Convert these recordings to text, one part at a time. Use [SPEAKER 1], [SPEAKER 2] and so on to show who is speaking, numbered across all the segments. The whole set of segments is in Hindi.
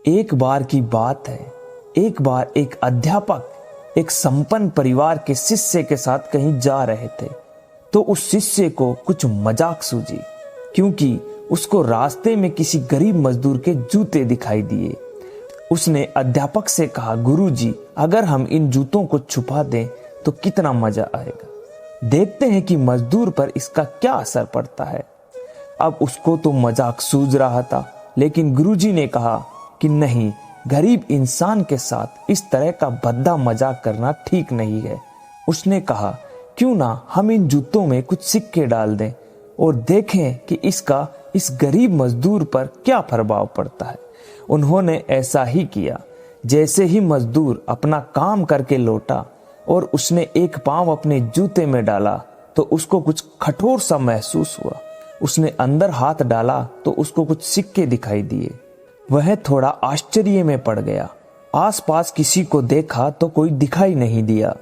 [SPEAKER 1] एक बार की बात है, एक बार एक अध्यापक एक संपन्न परिवार के शिष्य के साथ कहीं जा रहे थे। तो उस शिष्य को कुछ मजाक सूझी, क्योंकि उसको रास्ते में किसी गरीब मजदूर के जूते दिखाई दिए। उसने अध्यापक से कहा, गुरुजी, अगर हम इन जूतों को छुपा दें तो कितना मजा आएगा। देखते हैं कि मजदूर पर इसका क्या असर पड़ता है। अब उसको तो मजाक सूझ रहा था, लेकिन गुरुजी ने कहा कि नहीं, गरीब इंसान के साथ इस तरह का भद्दा मजाक करना ठीक नहीं है। उसने कहा, क्यों ना हम इन जूतों में कुछ सिक्के डाल दें और देखें कि इसका इस गरीब मजदूर पर क्या प्रभाव पड़ता है। उन्होंने ऐसा ही किया। जैसे ही मजदूर अपना काम करके लौटा और उसने एक पांव अपने जूते में डाला तो उसको कुछ कठोर सा महसूस हुआ। उसने अंदर हाथ डाला तो उसको कुछ सिक्के दिखाई दिए। वह थोड़ा आश्चर्य में पड़ गया। आसपास किसी को देखा तो कोई दिखाई नहीं दिया।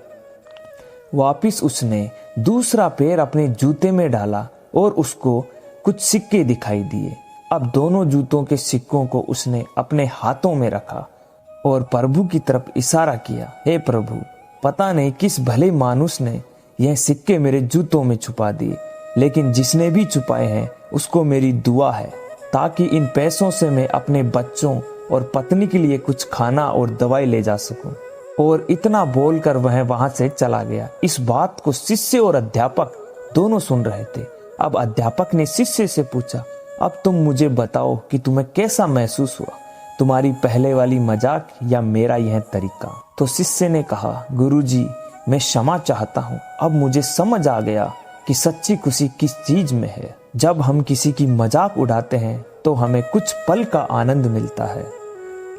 [SPEAKER 1] वापिस उसने दूसरा पैर अपने जूते में डाला और उसको कुछ सिक्के दिखाई दिए। अब दोनों जूतों के सिक्कों को उसने अपने हाथों में रखा और प्रभु की तरफ इशारा किया, हे प्रभु, पता नहीं किस भले मानुस ने यह सिक्के मेरे जूतों में छुपा दिए, लेकिन जिसने भी छुपाए हैं उसको मेरी दुआ है, ताकि इन पैसों से मैं अपने बच्चों और पत्नी के लिए कुछ खाना और दवाई ले जा सकूं। और इतना बोलकर वह वहां से चला गया। इस बात को शिष्य और अध्यापक दोनों सुन रहे थे। अब अध्यापक ने शिष्य से पूछा, अब तुम मुझे बताओ कि तुम्हें कैसा महसूस हुआ, तुम्हारी पहले वाली मजाक या मेरा यह तरीका। तो शिष्य ने कहा, गुरुजी, मैं क्षमा चाहता हूँ। अब मुझे समझ आ गया कि सच्ची खुशी किस चीज में है। जब हम किसी की मजाक उड़ाते हैं तो हमें कुछ पल का आनंद मिलता है,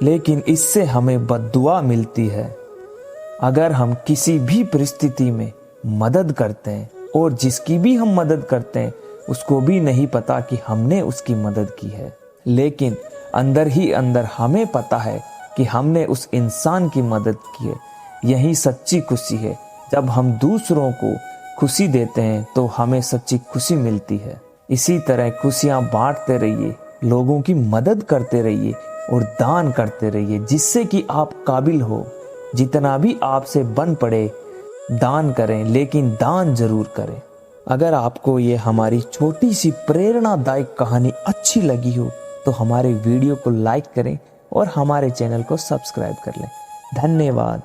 [SPEAKER 1] लेकिन इससे हमें बद्दुआ मिलती है। अगर हम किसी भी परिस्थिति में मदद करते हैं और जिसकी भी हम मदद करते हैं उसको भी नहीं पता कि हमने उसकी मदद की है, लेकिन अंदर ही अंदर हमें पता है कि हमने उस इंसान की मदद की है। यही सच्ची खुशी है। जब हम दूसरों को खुशी देते हैं तो हमें सच्ची खुशी मिलती है। इसी तरह खुशियां बांटते रहिए, लोगों की मदद करते रहिए और दान करते रहिए, जिससे कि आप काबिल हो। जितना भी आपसे बन पड़े दान करें, लेकिन दान जरूर करें। अगर आपको ये हमारी छोटी सी प्रेरणादायक कहानी अच्छी लगी हो तो हमारे वीडियो को लाइक करें और हमारे चैनल को सब्सक्राइब कर लें। धन्यवाद।